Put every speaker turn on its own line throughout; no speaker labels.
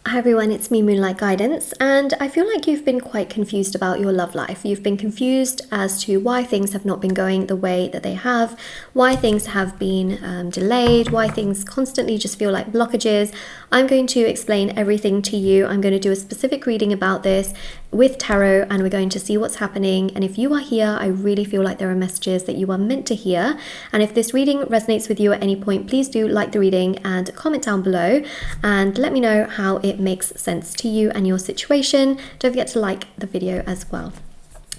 Hi everyone, it's me, Moonlight Guidance, and I feel like you've been quite confused about your love life. You've been confused as to why things have not been going the way that they have, why things have been delayed, why things constantly just feel like blockages. I'm going to explain everything to you. I'm going to do a specific reading about this with tarot, and we're going to see what's happening. And if you are here, I really feel like there are messages that you are meant to hear. And if this reading resonates with you at any point, please do like the reading and comment down below and let me know how it makes sense to you and your situation. Don't forget to like the video as well.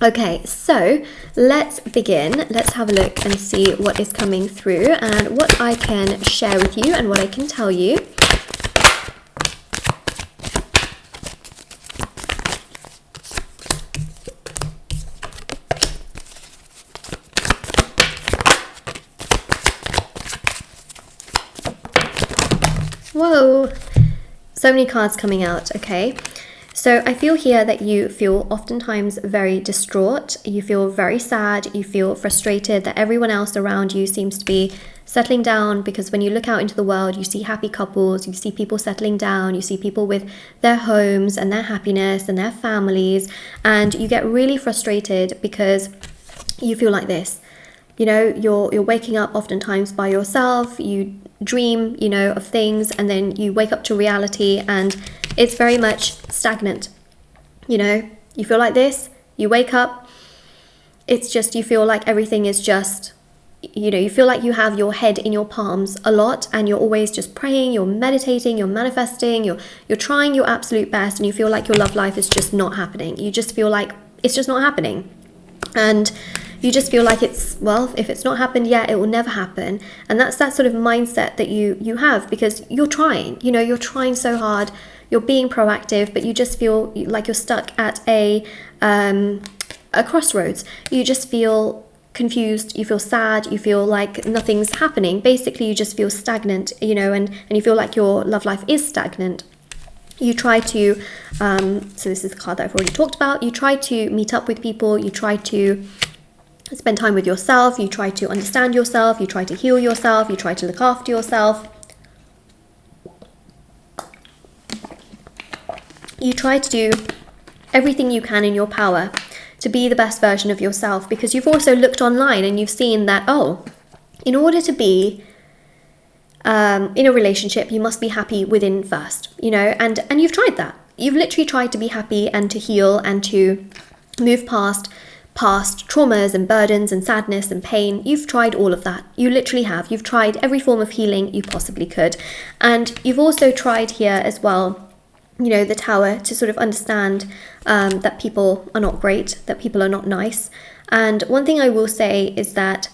Okay, so let's begin. Let's have a look and see what is coming through and what I can share with you and what I can tell you. Whoa, so many cards coming out. Okay, so I feel here that you feel oftentimes very distraught, you feel very sad, you feel frustrated that everyone else around you seems to be settling down, because when you look out into the world, you see happy couples, you see people settling down, you see people with their homes and their happiness and their families, and you get really frustrated because you feel like this. You know, you're waking up oftentimes by yourself, you dream, you know, of things, and then you wake up to reality and it's very much stagnant. You know, you feel like this, you wake up, it's just, you feel like everything is just, you know, you feel like you have your head in your palms a lot and you're always just praying, you're meditating, you're manifesting, you're trying your absolute best, and you feel like your love life is just not happening. You just feel like it's just not happening. And you just feel like it's, well, if it's not happened yet, it will never happen. And that's that sort of mindset that you have, because you're trying, you know, you're trying so hard, you're being proactive, but you just feel like you're stuck at a crossroads. You just feel confused, you feel sad, you feel like nothing's happening. Basically, you just feel stagnant, you know, and you feel like your love life is stagnant. You try to, so this is the card that I've already talked about, you try to meet up with people, you try to spend time with yourself, you try to understand yourself, you try to heal yourself, you try to look after yourself. You try to do everything you can in your power to be the best version of yourself, because you've also looked online and you've seen that, oh, in order to be in a relationship, you must be happy within first, you know, and you've tried that. You've literally tried to be happy and to heal and to move past traumas and burdens and sadness and pain. You've tried all of that. You literally have. You've tried every form of healing you possibly could. And you've also tried here as well, you know, the Tower, to sort of understand that people are not great, that people are not nice. And one thing I will say is that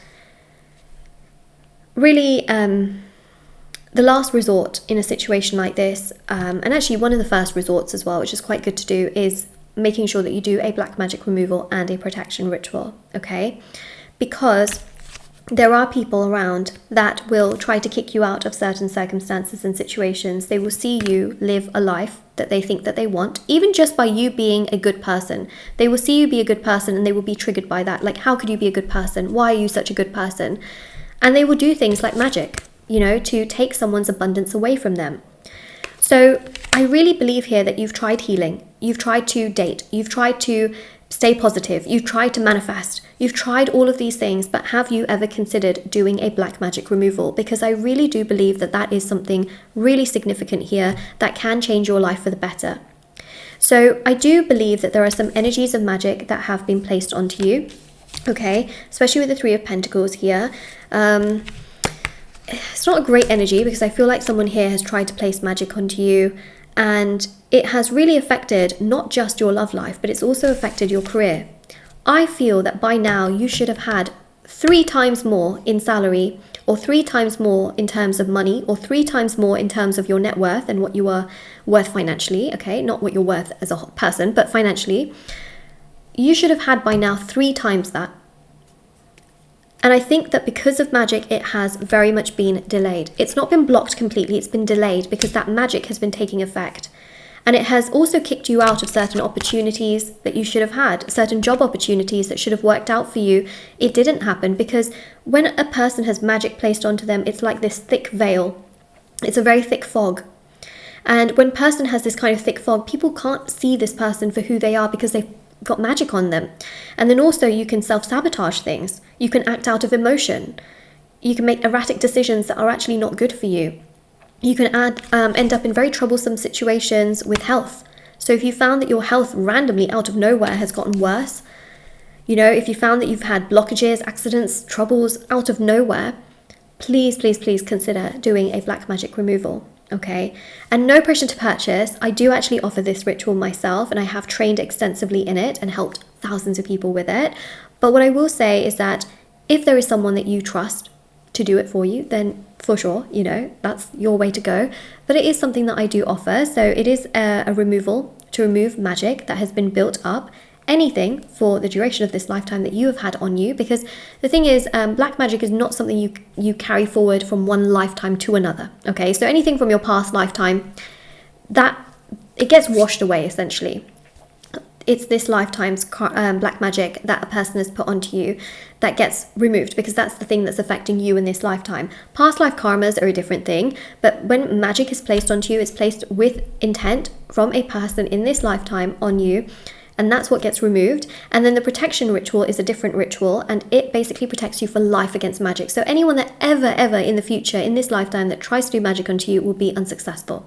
really the last resort in a situation like this, and actually one of the first resorts as well, which is quite good to do, is making sure that you do a black magic removal and a protection ritual, okay? Because there are people around that will try to kick you out of certain circumstances and situations. They will see you live a life that they think that they want, even just by you being a good person. They will see you be a good person and they will be triggered by that. Like, how could you be a good person? Why are you such a good person? And they will do things like magic, you know, to take someone's abundance away from them. So I really believe here that you've tried healing, you've tried to date, you've tried to stay positive, you've tried to manifest, you've tried all of these things, but have you ever considered doing a black magic removal? Because I really do believe that that is something really significant here that can change your life for the better. So I do believe that there are some energies of magic that have been placed onto you, okay, especially with the Three of Pentacles here. It's not a great energy, because I feel like someone here has tried to place magic onto you, and it has really affected not just your love life, but it's also affected your career. I feel that by now you should have had 3 times more in salary, or 3 times more in terms of money, or 3 times more in terms of your net worth and what you are worth financially, okay? Not what you're worth as a person, but financially. You should have had by now 3 times that. And I think that because of magic, it has very much been delayed. It's not been blocked completely, it's been delayed because that magic has been taking effect. And it has also kicked you out of certain opportunities that you should have had, certain job opportunities that should have worked out for you. It didn't happen because when a person has magic placed onto them, it's like this thick veil. It's a very thick fog. And when a person has this kind of thick fog, people can't see this person for who they are because they've got magic on them. And then also you can self-sabotage things. You can act out of emotion. You can make erratic decisions that are actually not good for you. You can end up in very troublesome situations with health. So if you found that your health randomly out of nowhere has gotten worse, you know, if you found that you've had blockages, accidents, troubles out of nowhere, please, please, please consider doing a black magic removal. Okay, and no pressure to purchase. I do actually offer this ritual myself, and I have trained extensively in it and helped thousands of people with it. But what I will say is that if there is someone that you trust to do it for you, then for sure, you know, that's your way to go. But it is something that I do offer. So it is a removal to remove magic that has been built up, anything for the duration of this lifetime that you have had on you. Because the thing is, black magic is not something you carry forward from one lifetime to another. Okay, so anything from your past lifetime, that it gets washed away essentially. It's this lifetime's black magic that a person has put onto you that gets removed, because that's the thing that's affecting you in this lifetime. Past life karmas are a different thing, but when magic is placed onto you, it's placed with intent from a person in this lifetime on you, and that's what gets removed. And then the protection ritual is a different ritual, and it basically protects you for life against magic. So anyone that ever in the future, in this lifetime, that tries to do magic onto you will be unsuccessful.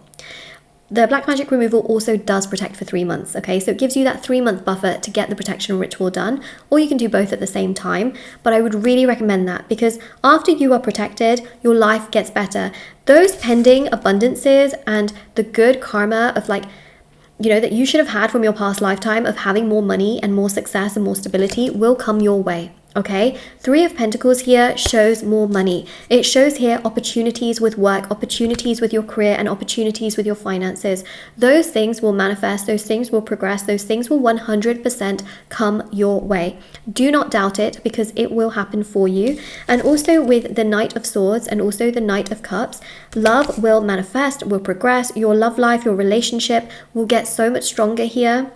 The black magic removal also does protect for 3 months, okay? So it gives you that 3-month buffer to get the protection ritual done, or you can do both at the same time. But I would really recommend that, because after you are protected, your life gets better. Those pending abundances and the good karma of, like, you know, that you should have had from your past lifetime of having more money and more success and more stability will come your way. Okay, 3 of Pentacles here shows more money. It shows here opportunities with work, opportunities with your career, and opportunities with your finances. Those things will manifest, those things will progress, those things will 100% come your way. Do not doubt it, because it will happen for you. And also with the Knight of Swords and also the Knight of Cups, love will manifest, will progress. Your love life, your relationship will get so much stronger here.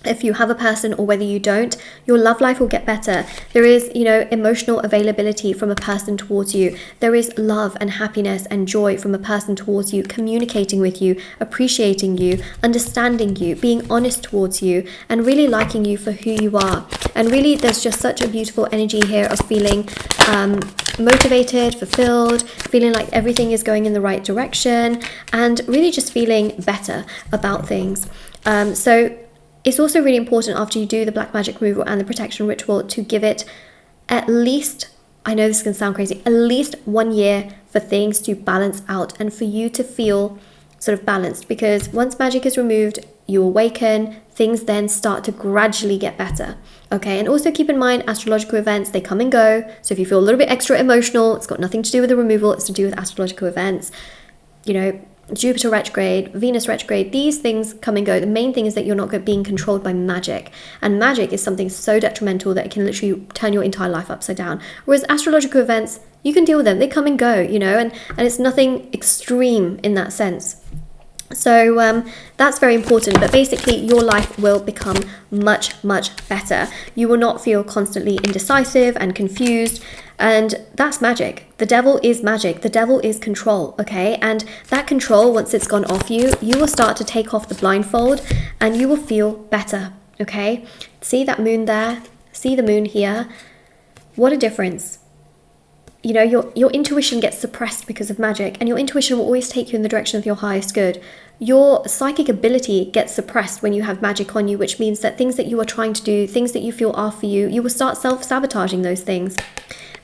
If you have a person or whether you don't, your love life will get better. There is, you know, emotional availability from a person towards you. There is love and happiness and joy from a person towards you, communicating with you, appreciating you, understanding you, being honest towards you, and really liking you for who you are. And really, there's just such a beautiful energy here of feeling motivated, fulfilled, feeling like everything is going in the right direction, and really just feeling better about things. So it's also really important, after you do the black magic removal and the protection ritual, to give it at least, I know this can sound crazy, at least 1 year for things to balance out and for you to feel sort of balanced. Because once magic is removed, you awaken, things then start to gradually get better. Okay, and also keep in mind, astrological events, they come and go. So if you feel a little bit extra emotional, it's got nothing to do with the removal, it's to do with astrological events. You know, Jupiter retrograde, Venus retrograde, these things come and go. The main thing is that you're not being controlled by magic. And magic is something so detrimental that it can literally turn your entire life upside down. Whereas astrological events, you can deal with them. They come and go, you know, and it's nothing extreme in that sense. So that's very important. But basically, your life will become much, much better. You will not feel constantly indecisive and confused. And that's magic. The devil is magic. The devil is control, okay? And that control, once it's gone off you, you will start to take off the blindfold and you will feel better, okay? See that moon there? See the moon here? What a difference. You know, your intuition gets suppressed because of magic, and your intuition will always take you in the direction of your highest good. Your psychic ability gets suppressed when you have magic on you, which means that things that you are trying to do, things that you feel are for you, you will start self-sabotaging those things.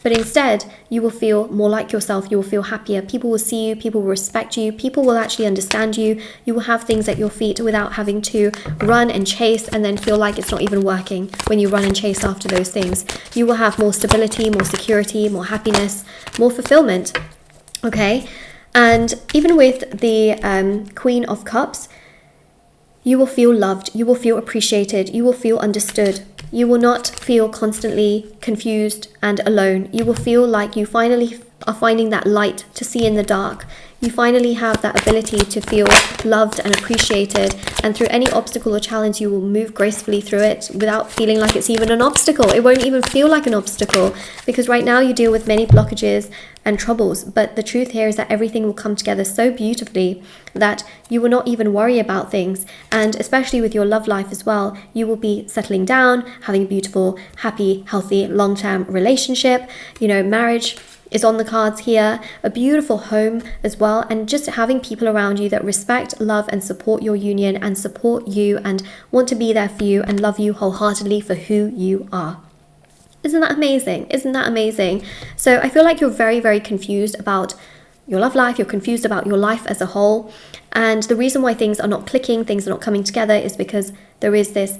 But instead, you will feel more like yourself, you will feel happier, people will see you, people will respect you, people will actually understand you, you will have things at your feet without having to run and chase and then feel like it's not even working when you run and chase after those things. You will have more stability, more security, more happiness, more fulfillment, okay? And even with the Queen of Cups, you will feel loved, you will feel appreciated, you will feel understood. You will not feel constantly confused and alone. You will feel like you finally are finding that light to see in the dark. You finally have that ability to feel loved and appreciated, and through any obstacle or challenge, you will move gracefully through it without feeling like it's even an obstacle. It won't even feel like an obstacle, because right now you deal with many blockages and troubles, but the truth here is that everything will come together so beautifully that you will not even worry about things. And especially with your love life as well, you will be settling down, having a beautiful, happy, healthy, long-term relationship. You know, marriage is on the cards here, a beautiful home as well, and just having people around you that respect, love, and support your union, and support you and want to be there for you and love you wholeheartedly for who you are. Isn't that amazing? Isn't that amazing? So I feel like you're very, very confused about your love life, you're confused about your life as a whole, and the reason why things are not clicking, things are not coming together, is because there is this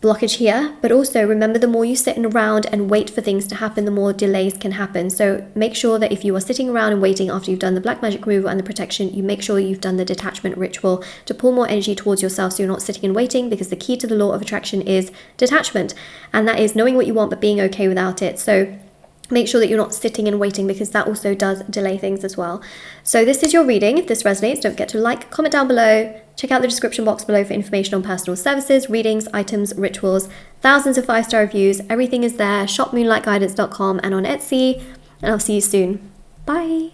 blockage here. But also remember, the more you sit around and wait for things to happen, the more delays can happen. So make sure that if you are sitting around and waiting after you've done the black magic removal and the protection, you make sure you've done the detachment ritual to pull more energy towards yourself, so you're not sitting and waiting, because the key to the law of attraction is detachment, and that is knowing what you want but being okay without it. So make sure that you're not sitting and waiting, because that also does delay things as well. So this is your reading. If this resonates, don't forget to like, comment down below. Check out the description box below for information on personal services, readings, items, rituals, thousands of 5-star reviews. Everything is there. Shop moonlightguidance.com and on Etsy. And I'll see you soon. Bye.